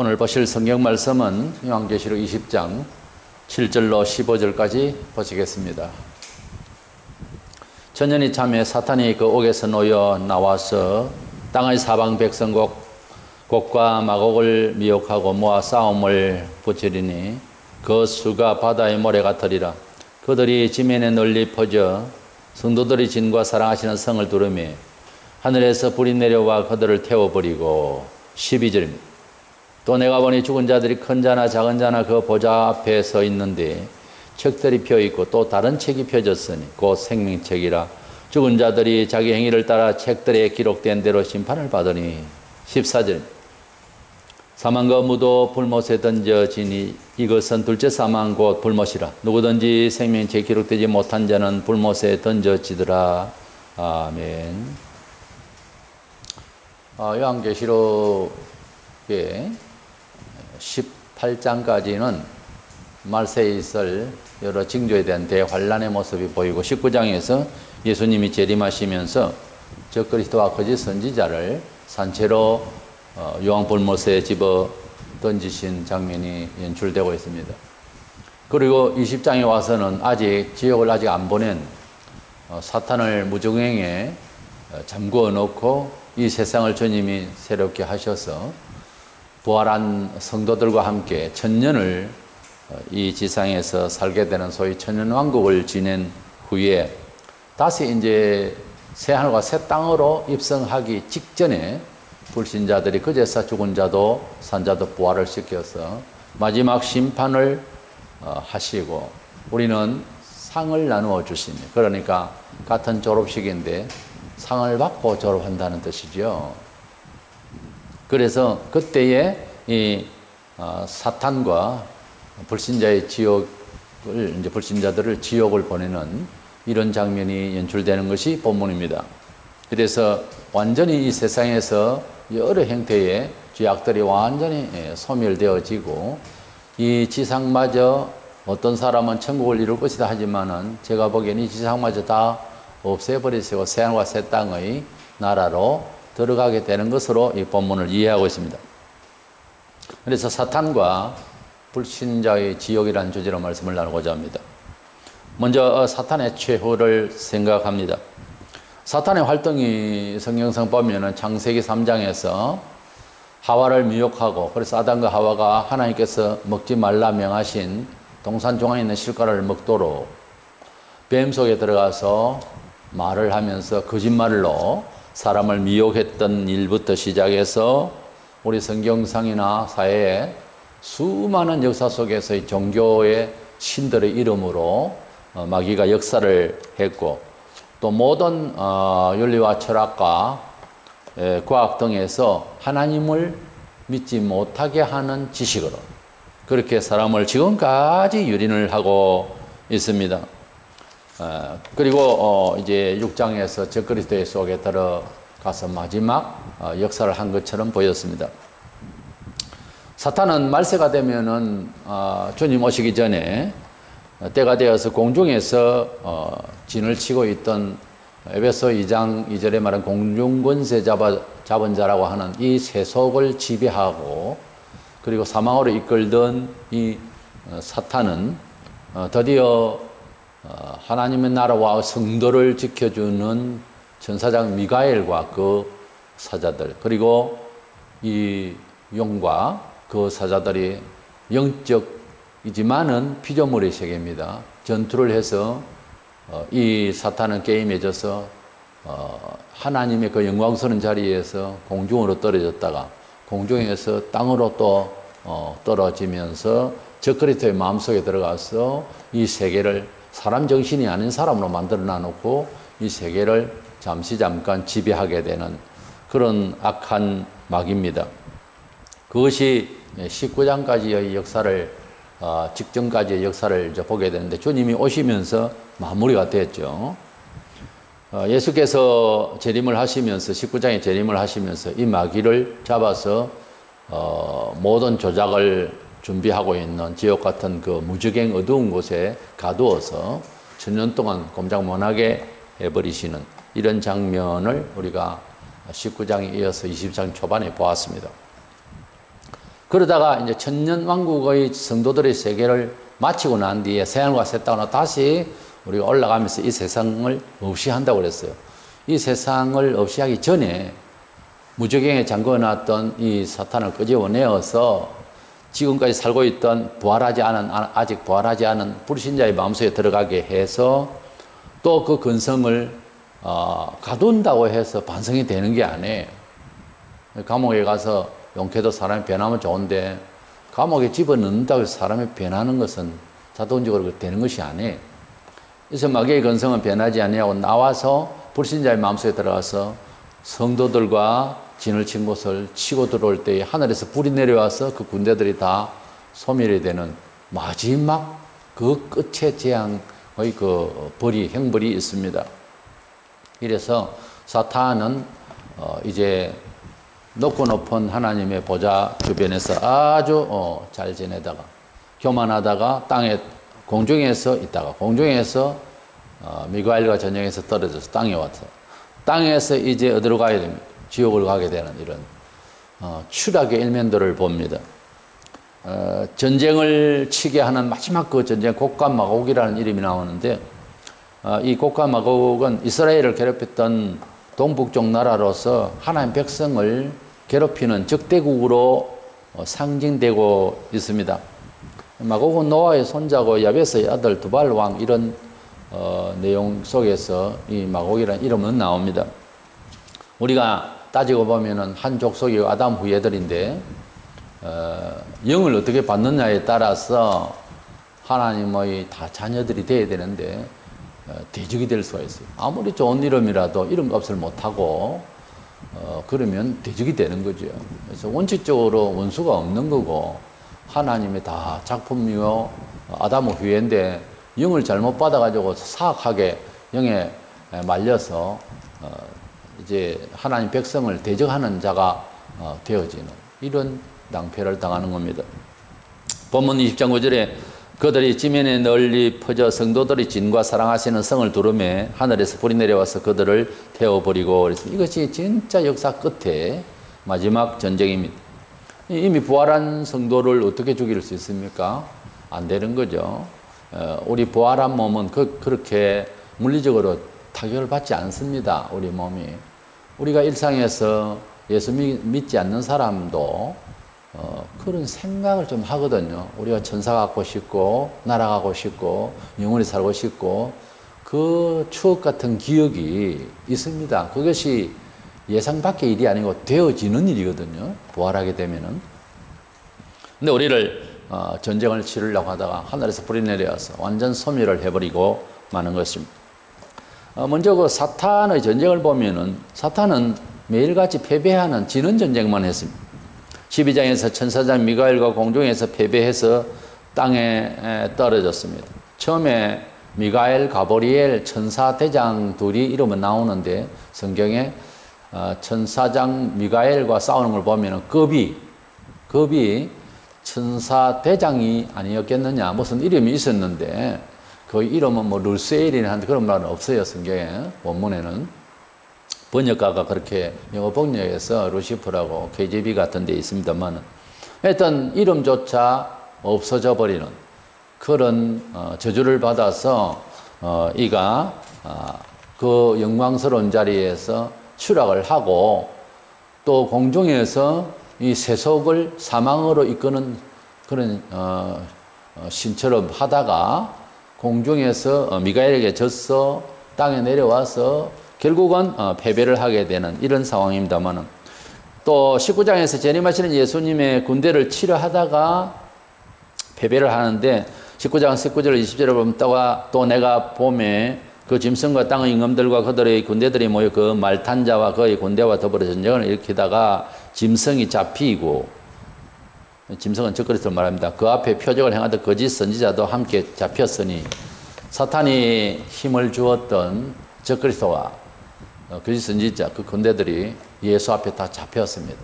오늘 보실 성경 말씀은 요한계시록 20장 7절로 15절까지 보시겠습니다. 천년이 참에 사탄이 그 옥에서 놓여 나와서 땅의 사방 백성 곡과 마곡을 미혹하고 모아 싸움을 붙이리니 그 수가 바다의 모래 같으리라. 그들이 지면에 널리 퍼져 성도들이 진과 사랑하시는 성을 두르며 하늘에서 불이 내려와 그들을 태워버리고. 12절입니다. 또 내가 보니 죽은 자들이 큰 자나 작은 자나 그 보좌 앞에 서 있는데 책들이 펴있고 또 다른 책이 펴졌으니 곧 생명책이라. 죽은 자들이 자기 행위를 따라 책들에 기록된 대로 심판을 받으니. 14절. 사망과 무도 불못에 던져지니 이것은 둘째 사망 곧 불못이라. 누구든지 생명책에 기록되지 못한 자는 불못에 던져지더라. 아멘. 요한계시록의 18장까지는 말세에 있을 여러 징조에 대한 대환란의 모습이 보이고 19장에서 예수님이 재림하시면서 저 그리스도와 거짓 선지자를 산채로 요한불못에 집어 던지신 장면이 연출되고 있습니다. 그리고 20장에 와서는 지옥을 아직 안 보낸 사탄을 무저갱에 잠그어 놓고 이 세상을 주님이 새롭게 하셔서 부활한 성도들과 함께 천년을 이 지상에서 살게 되는 소위 천년왕국을 지낸 후에 다시 이제 새하늘과 새 땅으로 입성하기 직전에 불신자들이 그제서 죽은 자도 산 자도 부활을 시켜서 마지막 심판을 하시고 우리는 상을 나누어 주십니다. 그러니까 같은 졸업식인데 상을 받고 졸업한다는 뜻이죠. 그래서 그때에 이 사탄과 불신자의 지옥을 이제 불신자들을 지옥을 보내는 이런 장면이 연출되는 것이 본문입니다. 그래서 완전히 이 세상에서 여러 형태의 죄악들이 완전히 소멸되어지고 이 지상마저 어떤 사람은 천국을 이룰 것이다 하지만은 제가 보기에는 이 지상마저 다 없애버리시고 새하늘과 새 땅의 나라로 들어가게 되는 것으로 이 본문을 이해하고 있습니다. 그래서 사탄과 불신자의 지옥이라는 주제로 말씀을 나누고자 합니다. 먼저 사탄의 최후를 생각합니다. 사탄의 활동이 성경상 보면은 창세기 3장에서 하와를 미혹하고 그래서 아담과 하와가 하나님께서 먹지 말라 명하신 동산 중앙에 있는 실과를 먹도록 뱀 속에 들어가서 말을 하면서 거짓말로 사람을 미혹했던 일부터 시작해서 우리 성경상이나 사회에 수많은 역사 속에서의 종교의 신들의 이름으로 마귀가 역사를 했고 또 모든 윤리와 철학과 과학 등에서 하나님을 믿지 못하게 하는 지식으로 그렇게 사람을 지금까지 유린을 하고 있습니다. 그리고 이제 6장에서 저 그리스도의 속에 들어가서 마지막 역사를 한 것처럼 보였습니다. 사탄은 말세가 되면은 주님 오시기 전에 때가 되어서 공중에서 진을 치고 있던 에베소 2장 2절에 말한 공중권세 잡은 자라고 하는 이 세속을 지배하고 그리고 사망으로 이끌던 이 사탄은 드디어 하나님의 나라와 성도를 지켜주는 천사장 미가엘과 그 사자들 그리고 이 용과 그 사자들이 영적이지만은 피조물의 세계입니다. 전투를 해서 이 사탄은 게임에 져서 하나님의 그 영광스러운 자리에서 공중으로 떨어졌다가 공중에서 땅으로 또 떨어지면서 저 그리스도의 마음속에 들어가서 이 세계를 사람 정신이 아닌 사람으로 만들어 놔놓고 이 세계를 잠깐 지배하게 되는 그런 악한 마귀입니다. 그것이 19장까지의 역사를 직전까지의 역사를 이제 보게 되는데 주님이 오시면서 마무리가 됐죠. 예수께서 재림을 하시면서 19장에 재림을 하시면서 이 마귀를 잡아서 모든 조작을 준비하고 있는 지옥 같은 그 무저갱 어두운 곳에 가두어서 천년 동안 꼼짝못하게 해버리시는 이런 장면을 우리가 19장에 이어서 20장 초반에 보았습니다. 그러다가 이제 천년왕국의 성도들의 세계를 마치고 난 뒤에 새하늘과 새 땅으로 다시 우리가 올라가면서 이 세상을 없이 한다고 그랬어요. 이 세상을 없이 하기 전에 무저갱에 잠궈놨던 이 사탄을 끄집어내어서 지금까지 살고 있던 아직 부활하지 않은 불신자의 마음속에 들어가게 해서 또 그 근성을 가둔다고 해서 반성이 되는 게 아니에요. 감옥에 가서 용케도 사람이 변하면 좋은데 감옥에 집어넣는다고 해서 사람이 변하는 것은 자동적으로 되는 것이 아니에요. 그래서 마귀의 근성은 변하지 아니하고 나와서 불신자의 마음속에 들어가서 성도들과 진을 친 곳을 치고 들어올 때에 하늘에서 불이 내려와서 그 군대들이 다 소멸이 되는 마지막 그 끝의 재앙의 그 형벌이 있습니다. 이래서 사탄은 이제 높고 높은 하나님의 보좌 주변에서 아주 잘 지내다가 교만하다가 공중에서 있다가 공중에서 미가엘과 전쟁에서 떨어져서 땅에 와서 땅에서 이제 어디로 가야 됩니까? 지옥을 가게 되는 이런 추락의 일면들을 봅니다. 전쟁을 치게 하는 마지막 그 전쟁 곡간마곡이라는 이름이 나오는데 이 곡간마곡은 이스라엘을 괴롭혔던 동북쪽 나라로서 하나님 백성을 괴롭히는 적대국으로 상징되고 있습니다. 마곡은 노아의 손자고 야베스의 아들 두발 왕 이런 내용 속에서 이 마곡이라는 이름은 나옵니다. 우리가 따지고 보면은 한 족속이 아담 후예들인데 영을 어떻게 받느냐에 따라서 하나님의 다 자녀들이 되어야 되는데 대적이 될 수가 있어요. 아무리 좋은 이름이라도 이름값을 못하고 그러면 대적이 되는 거죠. 그래서 원칙적으로 원수가 없는 거고 하나님의 다 작품이요 아담 후예인데 영을 잘못 받아가지고 사악하게 영에 말려서 이제 하나님 백성을 대적하는 자가 되어지는 이런 낭패를 당하는 겁니다. 본문 20장 9절에 그들이 지면에 널리 퍼져 성도들이 진과 사랑하시는 성을 두르매 하늘에서 불이 내려와서 그들을 태워버리고 그랬습니다. 이것이 진짜 역사 끝에 마지막 전쟁입니다. 이미 부활한 성도를 어떻게 죽일 수 있습니까? 안 되는 거죠. 우리 부활한 몸은 그렇게 물리적으로 타격을 받지 않습니다. 우리 몸이. 우리가 일상에서 예수 믿지 않는 사람도 그런 생각을 좀 하거든요. 우리가 천사 갖고 싶고 날아가고 싶고 영원히 살고 싶고 그 추억 같은 기억이 있습니다. 그것이 예상 밖의 일이 아니고 되어지는 일이거든요. 부활하게 되면은. 근데 우리를 전쟁을 치르려고 하다가 하늘에서 불이 내려와서 완전 소멸을 해버리고 마는 것입니다. 먼저 그 사탄의 전쟁을 보면은 사탄은 매일같이 패배하는 지는 전쟁만 했습니다. 12장에서 천사장 미가엘과 공중에서 패배해서 땅에 떨어졌습니다. 처음에 미가엘, 가브리엘, 천사대장 둘이 이름은 나오는데 성경에 천사장 미가엘과 싸우는 걸 보면 급이 천사대장이 아니었겠느냐 무슨 이름이 있었는데 그 이름은 뭐 룰세일이나 하는데 그런 말은 없어요. 성경에 원문에는 번역가가 그렇게 영어 번역에서 루시퍼라고 KJV 같은 데 있습니다만 하여튼 이름조차 없어져 버리는 그런 저주를 받아서 이가 그 영광스러운 자리에서 추락을 하고 또 공중에서 이 세속을 사망으로 이끄는 그런 신처럼 하다가 공중에서 미가엘에게 져서 땅에 내려와서 결국은 패배를 하게 되는 이런 상황입니다만 또 19장에서 재림하시는 예수님의 군대를 치려 하다가 패배를 하는데 19장 19절 20절에 보면 또 내가 봄에 그 짐승과 땅의 임금들과 그들의 군대들이 모여 그 말탄 자와 그의 군대와 더불어 전쟁을 일으키다가 짐승이 잡히고 짐승은 적그리스도를 말합니다. 그 앞에 표적을 행하던 거짓 선지자도 함께 잡혔으니 사탄이 힘을 주었던 적그리스도와 거짓 선지자 그 군대들이 예수 앞에 다 잡혔습니다.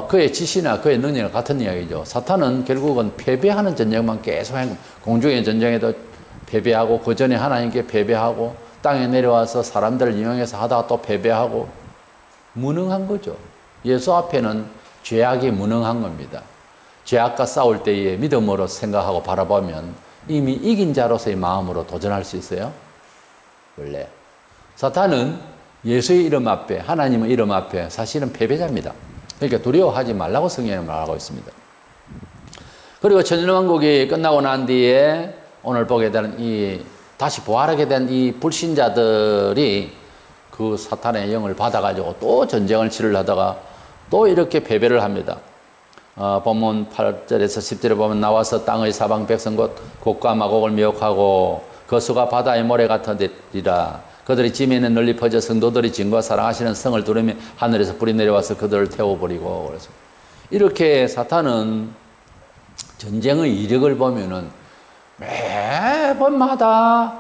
그의 지시나 그의 능력은 같은 이야기죠. 사탄은 결국은 패배하는 전쟁만 계속 하고 공중의 전쟁에도 패배하고 그 전에 하나님께 패배하고 땅에 내려와서 사람들을 이용해서 하다가 또 패배하고 무능한 거죠. 예수 앞에는 죄악이 무능한 겁니다. 죄악과 싸울 때에 믿음으로 생각하고 바라보면 이미 이긴 자로서의 마음으로 도전할 수 있어요. 원래 사탄은 예수의 이름 앞에, 하나님의 이름 앞에 사실은 패배자입니다. 그러니까 두려워하지 말라고 성경에 말하고 있습니다. 그리고 천년왕국이 끝나고 난 뒤에 오늘 보게 되는 다시 부활하게 된 이 불신자들이 그 사탄의 영을 받아가지고 또 전쟁을 치르려다가 또 이렇게 패배를 합니다. 본문 8절에서 10절에 보면 나와서 땅의 사방 백성 곧 곡과 마곡을 미혹하고 그 수가 바다의 모래 같으리라. 그들이 지면에 널리 퍼져 성도들이 진과 사랑하시는 성을 두르며 하늘에서 불이 내려와서 그들을 태워버리고. 그래서 이렇게 사탄은 전쟁의 이력을 보면은 매번마다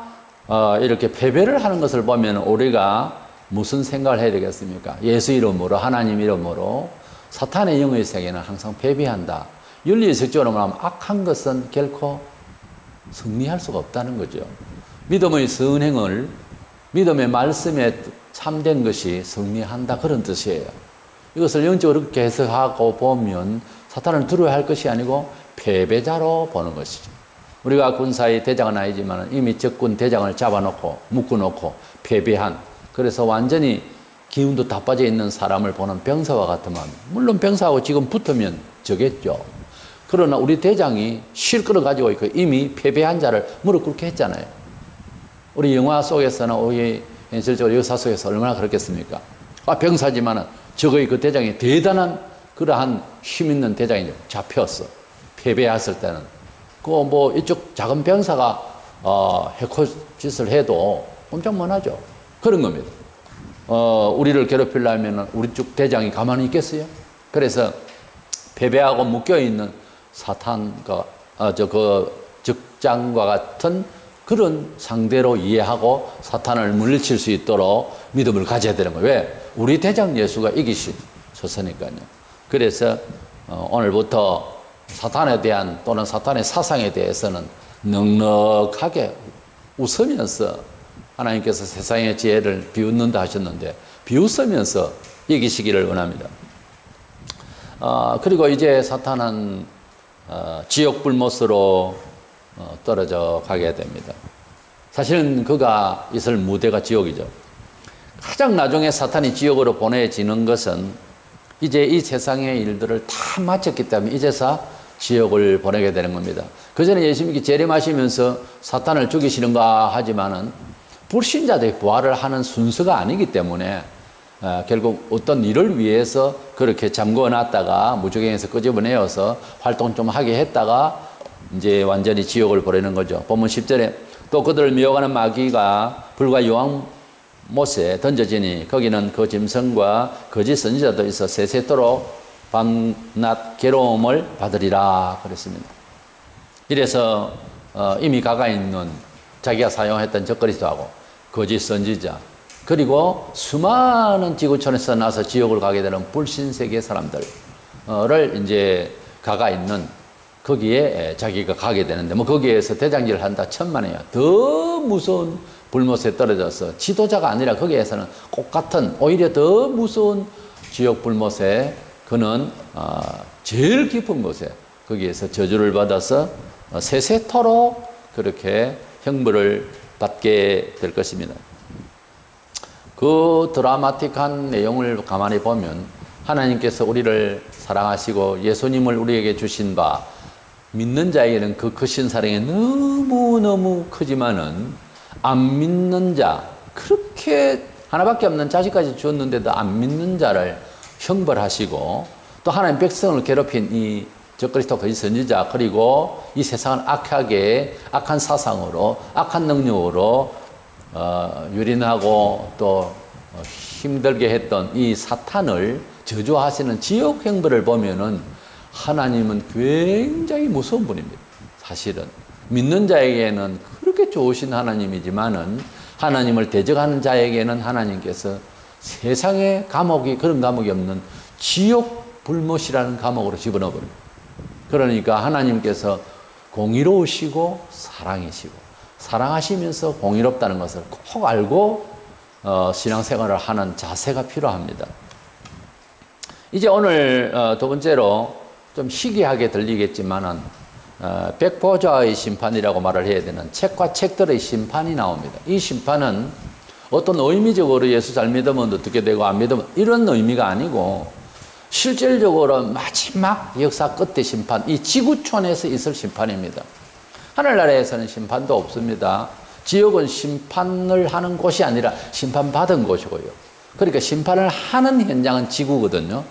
이렇게 패배를 하는 것을 보면 우리가 무슨 생각을 해야 되겠습니까? 예수 이름으로, 하나님 이름으로 사탄의 영의 세계는 항상 패배한다. 윤리의식적으로 말하면 악한 것은 결코 승리할 수가 없다는 거죠. 믿음의 선행을, 믿음의 말씀에 참된 것이 승리한다, 그런 뜻이에요. 이것을 영적으로 그렇게 해석하고 보면 사탄을 두려워할 것이 아니고 패배자로 보는 것이죠. 우리가 군사의 대장은 아니지만 이미 적군 대장을 잡아놓고 묶어놓고 패배한, 그래서 완전히 기운도 다 빠져 있는 사람을 보는 병사와 같으면, 물론 병사하고 지금 붙으면 저겠죠. 그러나 우리 대장이 실끌어 가지고 있고 이미 패배한 자를 무릎 꿇게 했잖아요. 우리 영화 속에서는, 우리 현실적으로 역사 속에서 얼마나 그렇겠습니까? 병사지만은 적의 그 대장이 대단한 그러한 힘 있는 대장이 잡혔어. 패배했을 때는. 뭐 이쪽 작은 병사가 해코짓을 해도 엄청 못하죠. 그런 겁니다. 우리를 괴롭히려면 우리 쪽 대장이 가만히 있겠어요? 그래서 패배하고 묶여있는 사탄과 적장과 같은 그런 상대로 이해하고 사탄을 물리칠 수 있도록 믿음을 가져야 되는 거예요. 왜? 우리 대장 예수가 이기셨으니까요. 그래서 오늘부터 사탄에 대한 또는 사탄의 사상에 대해서는 넉넉하게 웃으면서, 하나님께서 세상의 지혜를 비웃는다 하셨는데 비웃으면서 이기시기를 원합니다. 그리고 이제 사탄은 지옥 불못으로 떨어져 가게 됩니다. 사실은 그가 있을 무대가 지옥이죠. 가장 나중에 사탄이 지옥으로 보내지는 것은 이제 이 세상의 일들을 다 마쳤기 때문에 이제서 지옥을 보내게 되는 겁니다. 그 전에 예수님이 재림하시면서 사탄을 죽이시는가 하지만은 불신자들이 부활을 하는 순서가 아니기 때문에 결국 어떤 일을 위해서 그렇게 잠궈 놨다가 무적행에서 끄집어내어서 활동 좀 하게 했다가 이제 완전히 지옥을 보내는 거죠. 본문 10절에 또 그들을 미혹하는 마귀가 불과 요한못에 던져지니 거기는 그 짐승과 거짓 선지자도 있어 세세토록 밤낮 괴로움을 받으리라 그랬습니다. 이래서 이미 가까 있는 자기가 사용했던 적그리스도하고 거짓 선지자, 그리고 수많은 지구촌에서 나서 지옥을 가게 되는 불신세계 사람들을 이제 가까 있는 거기에 자기가 가게 되는데, 뭐 거기에서 대장질을 한다 천만에요. 더 무서운 불못에 떨어져서 지도자가 아니라 거기에서는 똑같은 오히려 더 무서운 지옥 불못에 그는 제일 깊은 곳에 거기에서 저주를 받아서 세세토록 그렇게 형벌을 받게 될 것입니다. 그 드라마틱한 내용을 가만히 보면 하나님께서 우리를 사랑하시고 예수님을 우리에게 주신 바, 믿는 자에게는 그 크신 사랑이 너무너무 크지만은 안 믿는 자, 그렇게 하나밖에 없는 자식까지 주었는데도 안 믿는 자를 형벌하시고, 또 하나님 백성을 괴롭힌 이 적그리스도 거짓 선지자, 그리고 이 세상을 악하게 악한 사상으로 악한 능력으로 유린하고 또 힘들게 했던 이 사탄을 저주하시는 지옥 형벌을 보면은 하나님은 굉장히 무서운 분입니다. 사실은 믿는 자에게는 그렇게 좋으신 하나님이지만은 하나님을 대적하는 자에게는 하나님께서 세상에 감옥이, 그런 감옥이 없는 지옥 불못이라는 감옥으로 집어넣어버립니다. 그러니까 하나님께서 공의로우시고 사랑이시고, 사랑하시면서 공의롭다는 것을 꼭 알고 신앙생활을 하는 자세가 필요합니다. 이제 오늘 두 번째로 좀 희귀하게 들리겠지만은 백보좌의 심판이라고 말을 해야 되는 책과 책들의 심판이 나옵니다. 이 심판은 어떤 의미적으로 예수 잘 믿으면 어떻게 되고 안 믿으면 이런 의미가 아니고 실질적으로 마지막 역사 끝의 심판, 이 지구촌에서 있을 심판입니다. 하늘나라에서는 심판도 없습니다. 지옥은 심판을 하는 곳이 아니라 심판받은 곳이고요. 그러니까 심판을 하는 현장은 지구거든요.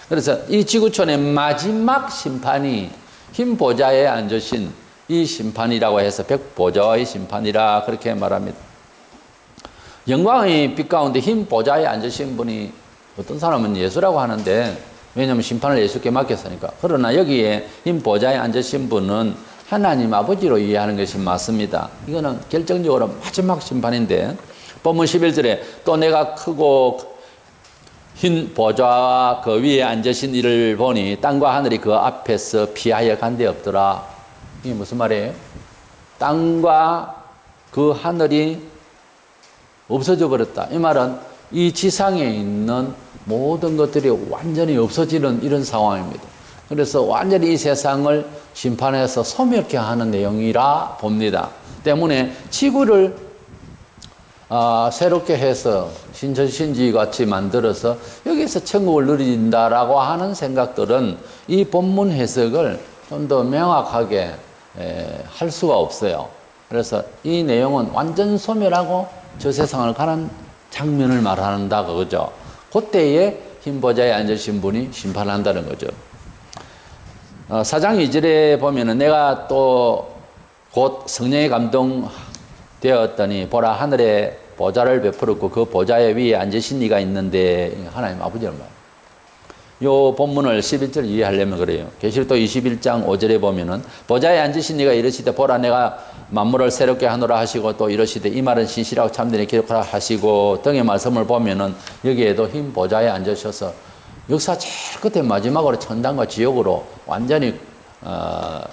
그래서 이 지구촌의 마지막 심판이 흰 보좌에 앉으신 이 심판이라고 해서 백보좌의 심판이라 그렇게 말합니다. 영광의 빛 가운데 흰 보좌에 앉으신 분이 어떤 사람은 예수라고 하는데, 왜냐하면 심판을 예수께 맡겼으니까. 그러나 여기에 흰 보좌에 앉으신 분은 하나님 아버지로 이해하는 것이 맞습니다. 이거는 결정적으로 마지막 심판인데, 본문 11절에 또 내가 크고 흰 보좌와 그 위에 앉으신 이를 보니 땅과 하늘이 그 앞에서 피하여 간데 없더라. 이게 무슨 말이에요? 땅과 그 하늘이 없어져 버렸다. 이 말은 이 지상에 있는 모든 것들이 완전히 없어지는 이런 상황입니다. 그래서 완전히 이 세상을 심판해서 소멸케 하는 내용이라 봅니다. 때문에 지구를 새롭게 해서 신천신지 같이 만들어서 여기서 천국을 누린다라고 하는 생각들은 이 본문 해석을 좀 더 명확하게 할 수가 없어요. 그래서 이 내용은 완전 소멸하고 저 세상을 가는 장면을 말한다 그거죠. 그때에 흰 보좌에 앉으신 분이 심판한다는 거죠. 4장 2절에 보면은 내가 또 곧 성령의 감동되었더니 보라 하늘에 보좌를 베풀었고 그 보좌 위에 앉으신 이가 있는데 하나님 아버지를 말해요. 요 본문을 11절 이해하려면 그래요. 계시록 21장 5절에 보면은 보좌에 앉으신 이가 이르시되 보라 내가 만물을 새롭게 하노라 하시고 또 이르시되 이 말은 신실하고 참되니 기록하라 하시고 등의 말씀을 보면은 여기에도 흰 보좌에 앉으셔서 역사 제일 끝에 마지막으로 천당과 지옥으로 완전히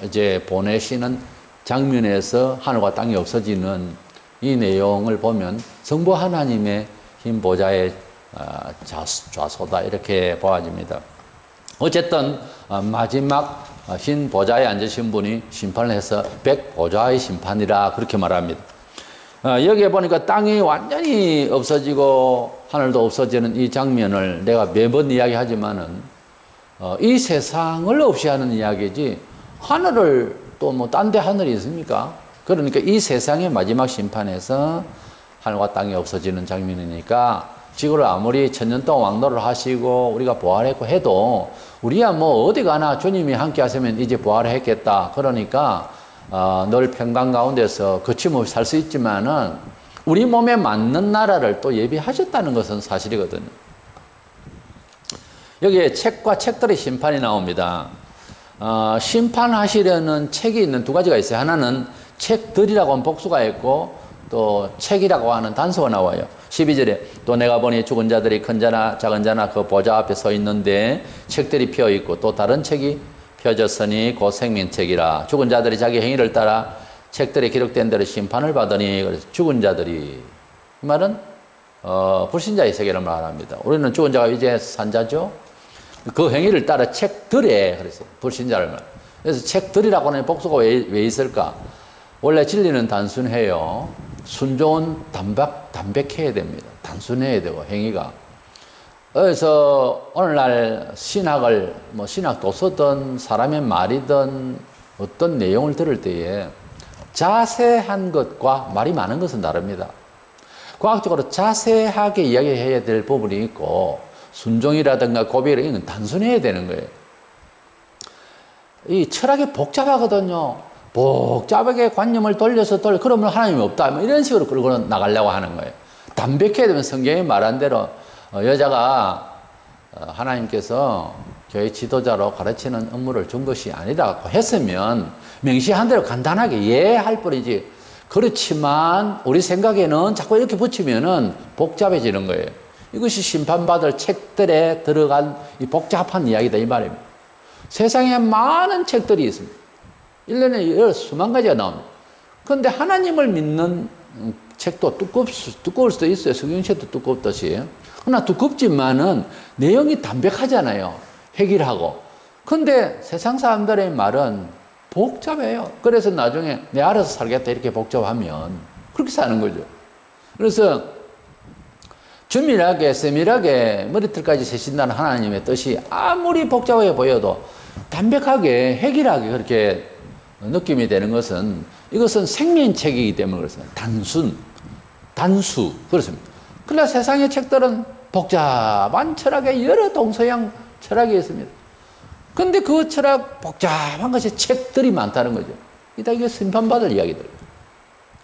이제 보내시는 장면에서 하늘과 땅이 없어지는 이 내용을 보면 성부 하나님의 흰 보좌의 좌소다 이렇게 보아집니다. 어쨌든 마지막 흰 보좌에 앉으신 분이 심판을 해서 백보좌의 심판이라 그렇게 말합니다. 여기에 보니까 땅이 완전히 없어지고 하늘도 없어지는 이 장면을 내가 매번 이야기하지만은 이 세상을 없이 하는 이야기지 하늘을 또 뭐 딴 데 하늘이 있습니까? 그러니까 이 세상의 마지막 심판에서 하늘과 땅이 없어지는 장면이니까 지구를 아무리 천년 동안 왕노를 하시고 우리가 부활했고 해도 우리야 뭐 어디 가나 주님이 함께 하시면 이제 부활했겠다. 그러니까 늘 평강 가운데서 거침없이 살 수 있지만은 우리 몸에 맞는 나라를 또 예비하셨다는 것은 사실이거든요. 여기에 책과 책들의 심판이 나옵니다. 심판하시려는 책이 있는 두 가지가 있어요. 하나는 책들이라고 하는 복수가 있고 또 책이라고 하는 단서가 나와요. 12절에 또 내가 보니 죽은 자들이 큰 자나 작은 자나 그 보좌 앞에 서 있는데 책들이 펴 있고 또 다른 책이 펴졌으니 곧 생명책이라. 죽은 자들이 자기 행위를 따라 책들에 기록된 대로 심판을 받으니. 그래서 죽은 자들이, 이 말은 불신자의 세계를 말합니다. 우리는 죽은 자가 이제 산자죠. 그 행위를 따라 책들에, 그래서 불신자를 말. 그래서 책들이라고 하는 복수가 왜 있을까? 원래 진리는 단순해요. 순종은 담백해야 됩니다. 단순해야 되고 행위가. 그래서 오늘날 신학을 뭐 신학 도서든 사람의 말이든 어떤 내용을 들을 때에 자세한 것과 말이 많은 것은 다릅니다. 과학적으로 자세하게 이야기해야 될 부분이 있고 순종이라든가 고백이라든가 이건 단순해야 되는 거예요. 이 철학이 복잡하거든요. 복잡하게 관념을 돌려서 그러면 하나님이 없다. 뭐 이런 식으로 끌고 나가려고 하는 거예요. 담백해야 되면 성경이 말한 대로 여자가 하나님께서 교회 지도자로 가르치는 업무를 준 것이 아니라고 했으면 명시한 대로 간단하게 이해할 뿐이지. 그렇지만 우리 생각에는 자꾸 이렇게 붙이면은 복잡해지는 거예요. 이것이 심판받을 책들에 들어간 이 복잡한 이야기다 이 말입니다. 세상에 많은 책들이 있습니다. 1년에 수만 가지가 나옵니다. 그런데 하나님을 믿는 책도 두꺼울 수도 있어요. 성경책도 두껍듯이. 그러나 두껍지만은 내용이 담백하잖아요. 획일하고. 근데 세상 사람들의 말은 복잡해요. 그래서 나중에 내 알아서 살겠다 이렇게 복잡하면 그렇게 사는 거죠. 그래서 주밀하게 세밀하게 머리털까지 세신다는 하나님의 뜻이 아무리 복잡해 보여도 담백하게 획일하게 그렇게 느낌이 되는 것은 이것은 생명책이기 때문에 그렇습니다. 단수 그렇습니다. 그러나 세상의 책들은 복잡한 철학에 여러 동서양 철학이 있습니다. 근데 그 철학 복잡한 것이 책들이 많다는 거죠. 이게 심판받을 이야기들.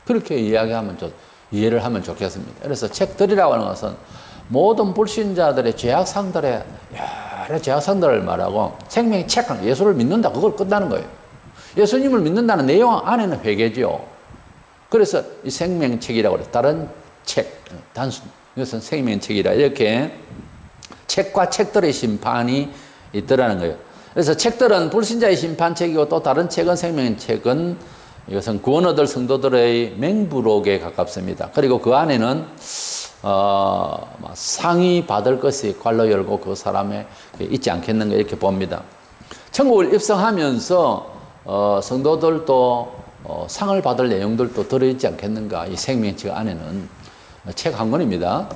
그렇게 이해를 하면 좋겠습니다. 그래서 책들이라고 하는 것은 모든 불신자들의 죄악상들의 여러 죄악상들을 말하고 생명의 책, 예수를 믿는다. 그걸 끝나는 거예요. 예수님을 믿는다는 내용 안에는 회개죠. 그래서 이 생명책이라고 해요. 다른 책, 단순. 이것은 생명책이라 이렇게 책과 책들의 심판이 있더라는 거예요. 그래서 책들은 불신자의 심판책이고 또 다른 책은 생명책은 이것은 구원 얻을 성도들의 맹부록에 가깝습니다. 그리고 그 안에는 상이 받을 것이 괄로 열고 그 사람에 있지 않겠는가 이렇게 봅니다. 천국을 입성하면서 성도들도 상을 받을 내용들도 들어있지 않겠는가. 이 생명책 안에는 책 한 권입니다.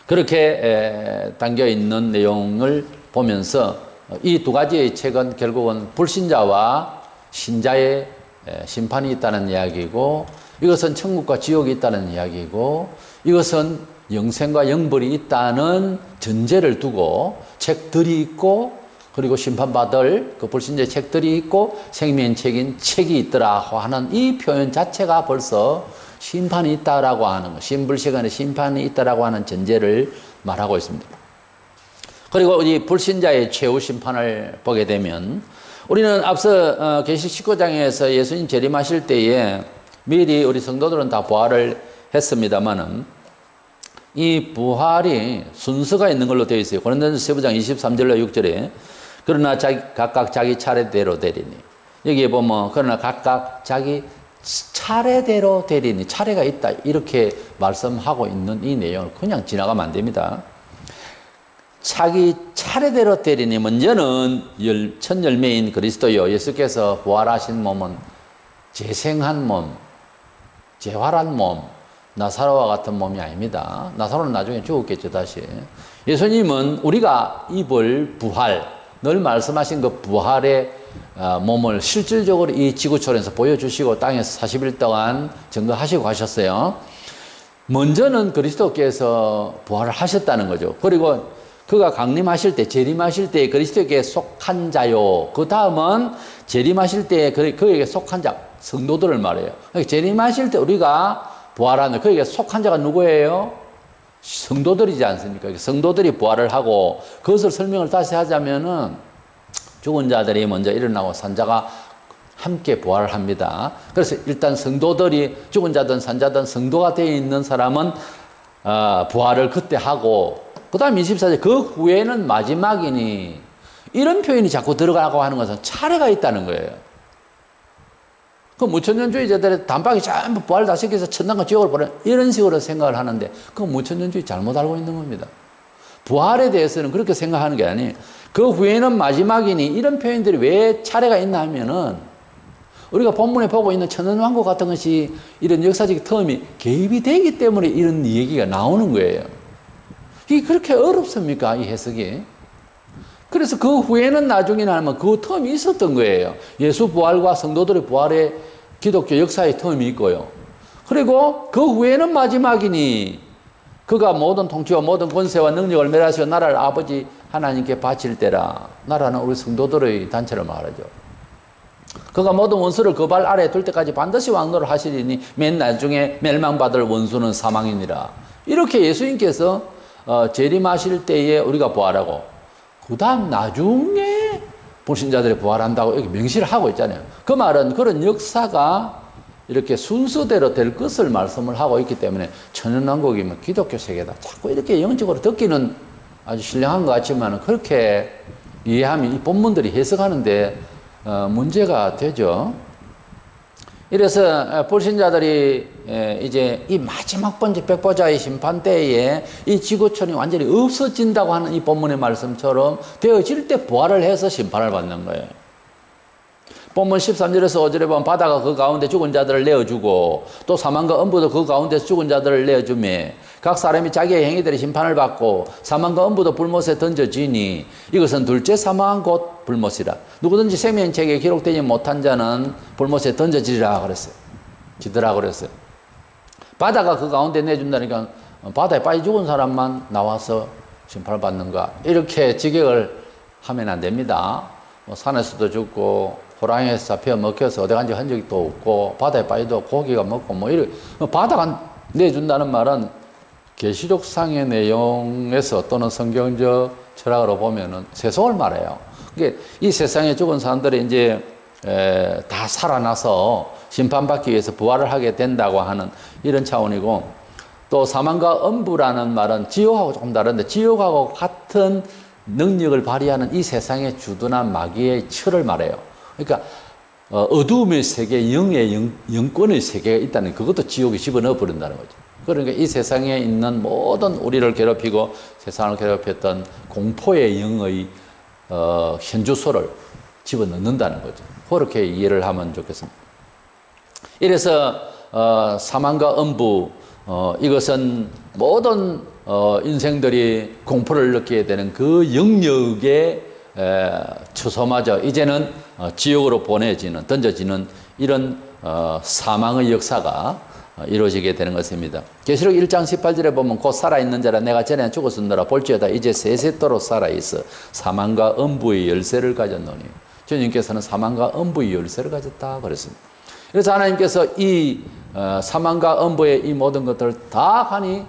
그렇게 담겨 있는 내용을 보면서 이 두 가지의 책은 결국은 불신자와 신자의 심판이 있다는 이야기고, 이것은 천국과 지옥이 있다는 이야기고, 이것은 영생과 영벌이 있다는 전제를 두고 책들이 있고, 그리고 심판받을 그 불신자의 책들이 있고 생명책인 책이 있더라고 하는 이 표현 자체가 벌써 심판이 있다라고 하는 것, 신불시간에 심판이 있다라고 하는 전제를 말하고 있습니다. 그리고 이 불신자의 최후 심판을 보게 되면 우리는 앞서 계시록 19장에서 예수님 재림하실 때에 미리 우리 성도들은 다 부활을 했습니다마는 이 부활이 순서가 있는 걸로 되어 있어요. 고린도전서 15장 23절로 6절에 그러나 각각 자기 차례대로 되리니, 여기에 보면 그러나 각각 자기 차례대로 되리니, 차례가 있다 이렇게 말씀하고 있는 이 내용을 그냥 지나가면 안 됩니다. 자기 차례대로 되리니, 먼저는 첫 열매인 그리스도요, 예수께서 부활하신 몸은 재생한 몸, 재활한 몸, 나사로와 같은 몸이 아닙니다. 나사로는 나중에 죽었겠죠, 다시. 예수님은 우리가 입을 부활, 늘 말씀하신 그 부활의 몸을 실질적으로 이 지구촌에서 보여주시고 땅에서 40일 동안 증거하시고 가셨어요. 먼저는 그리스도께서 부활을 하셨다는 거죠. 그리고 그가 강림하실 때, 재림하실 때 그리스도에게 속한 자요. 그 다음은 재림하실 때 그에게 속한 자, 성도들을 말해요. 재림하실 때 우리가 부활하는, 그에게 속한 자가 누구예요? 성도들이지 않습니까? 성도들이 부활을 하고, 그것을 설명을 다시 하자면은 죽은 자들이 먼저 일어나고 산자가 함께 부활을 합니다. 그래서 일단 성도들이, 죽은 자든 산자든 성도가 되어 있는 사람은 부활을 그때 하고, 그 다음 24절 그 후에는 마지막이니, 이런 표현이 자꾸 들어가고 하는 것은 차례가 있다는 거예요. 그 무천년주의자들의 단박에 전부 부활 다 시켜서 천당과 지옥을 보내, 이런 식으로 생각을 하는데 그 무천년주의 잘못 알고 있는 겁니다. 부활에 대해서는 그렇게 생각하는 게 아니에요. 그 후에는 마지막이니, 이런 표현들이 왜 차례가 있나 하면은 우리가 본문에 보고 있는 천연왕국 같은 것이 이런 역사적 텀이 개입이 되기 때문에 이런 얘기가 나오는 거예요. 이게 그렇게 어렵습니까? 이 해석이. 그래서 그 후에는 나중에는 하면 그 텀이 있었던 거예요. 예수 부활과 성도들의 부활의 기독교 역사의 텀이 있고요. 그리고 그 후에는 마지막이니, 그가 모든 통치와 모든 권세와 능력을 멸하시고 나라를 아버지 하나님께 바칠 때라. 나라는 우리 성도들의 단체를 말하죠. 그가 모든 원수를 그 발 아래에 둘 때까지 반드시 왕노를 하시리니 맨 나중에 멸망받을 원수는 사망이니라. 이렇게 예수님께서 재림하실 때에 우리가 부활하고, 그 다음 나중에 불신자들이 부활한다고 이렇게 명시를 하고 있잖아요. 그 말은 그런 역사가 이렇게 순서대로 될 것을 말씀을 하고 있기 때문에 천연왕국이면 기독교 세계다. 자꾸 이렇게 영적으로 듣기는 아주 신령한 것 같지만 그렇게 이해하면 이 본문들이 해석하는데 문제가 되죠. 이래서 불신자들이 이제 이 마지막 번째 백보자의 심판 때에 이 지구촌이 완전히 없어진다고 하는 이 본문의 말씀처럼 되어질 때 부활을 해서 심판을 받는 거예요. 본문 13절에서 5절에 보면 바다가 그 가운데 죽은 자들을 내어주고 또 사망과 음부도 그 가운데서 죽은 자들을 내어주매 각 사람이 자기의 행위들의 심판을 받고 사망과 음부도 불못에 던져지니 이것은 둘째 사망 곧 불못이라. 누구든지 생명책에 기록되지 못한 자는 불못에 던져지리라 그랬어요. 지더라 그랬어요. 바다가 그 가운데 내준다니까 바다에 빠져 죽은 사람만 나와서 심판을 받는가, 이렇게 직역을 하면 안 됩니다. 산에서도 죽고 호랑이에서 잡혀 먹혀서 어디 간지 한 적이 또 없고 바다에 빠져도 고기가 먹고 뭐 이렇게 바다가 내준다는 말은 계시록상의 내용에서 또는 성경적 철학으로 보면은 세속을 말해요. 그게 이 세상에 죽은 사람들이 이제 다 살아나서 심판받기 위해서 부활을 하게 된다고 하는 이런 차원이고, 또 사망과 음부라는 말은 지옥하고 조금 다른데 지옥하고 같은 능력을 발휘하는 이 세상에 주둔한 마귀의 철을 말해요. 그러니까 어두움의 세계, 영의 영권의 세계가 있다는, 그것도 지옥에 집어넣어 버린다는 거죠. 그러니까 이 세상에 있는 모든 우리를 괴롭히고 세상을 괴롭혔던 공포의 영의 현주소를 집어넣는다는 거죠. 그렇게 이해를 하면 좋겠습니다. 이래서 사망과 음부, 이것은 모든 인생들이 공포를 느끼게 되는 그 영역의 처소마저 이제는 지옥으로 보내지는, 던져지는 이런 사망의 역사가 이루어지게 되는 것입니다. 계시록 1장 18절에 보면 곧 살아있는 자라 내가 전에 죽었으므로 볼지어다 이제 세세토록 살아있어 사망과 음부의 열쇠를 가졌노니. 주님께서는 사망과 음부의 열쇠를 가졌다 그랬습니다. 그래서 하나님께서 이 사망과 음부의 이 모든 것들을 다 간이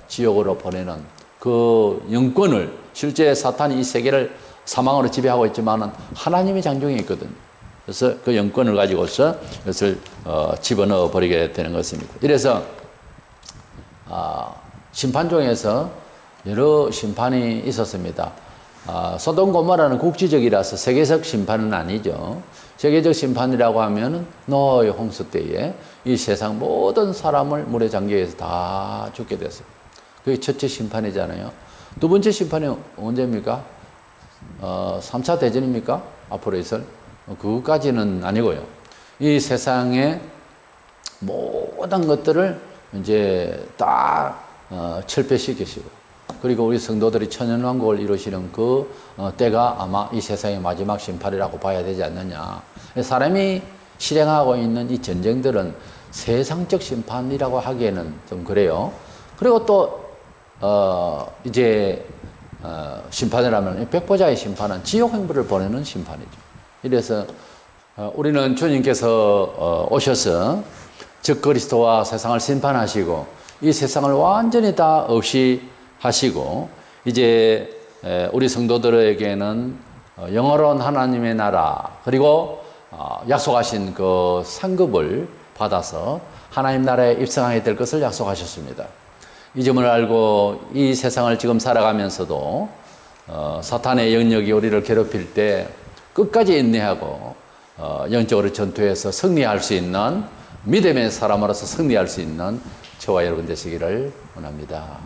지옥으로 보내는 그 영권을, 실제 사탄이 이 세계를 사망으로 지배하고 있지만은 하나님의 장중에 있거든요. 그래서 그 영권을 가지고서 이것을 집어넣어 버리게 되는 것입니다. 이래서 심판종에서 여러 심판이 있었습니다. 소돔 고모라는 국지적이라서 세계적 심판은 아니죠. 세계적 심판이라고 하면은 노아의 홍수 때에 이 세상 모든 사람을 물에 잠겨서 다 죽게 됐어요. 그게 첫째 심판이잖아요. 두 번째 심판이 언제입니까? 3차 대전입니까? 앞으로 있을? 그것까지는 아니고요. 이 세상의 모든 것들을 이제 다 철폐시키시고, 그리고 우리 성도들이 천연왕국을 이루시는 그 때가 아마 이 세상의 마지막 심판이라고 봐야 되지 않느냐. 사람이 실행하고 있는 이 전쟁들은 세상적 심판이라고 하기에는 좀 그래요. 그리고 또 이제 심판이라면 백보자의 심판은 지옥 행부를 보내는 심판이죠. 이래서 우리는 주님께서 오셔서 즉 그리스도와 세상을 심판하시고 이 세상을 완전히 다 없이 하시고 이제 우리 성도들에게는 영원한 하나님의 나라, 그리고 약속하신 그 상급을 받아서 하나님 나라에 입성하게 될 것을 약속하셨습니다. 이 점을 알고 이 세상을 지금 살아가면서도 사탄의 영역이 우리를 괴롭힐 때 끝까지 인내하고 영적으로 전투해서 승리할 수 있는 믿음의 사람으로서 승리할 수 있는 저와 여러분 되시기를 원합니다.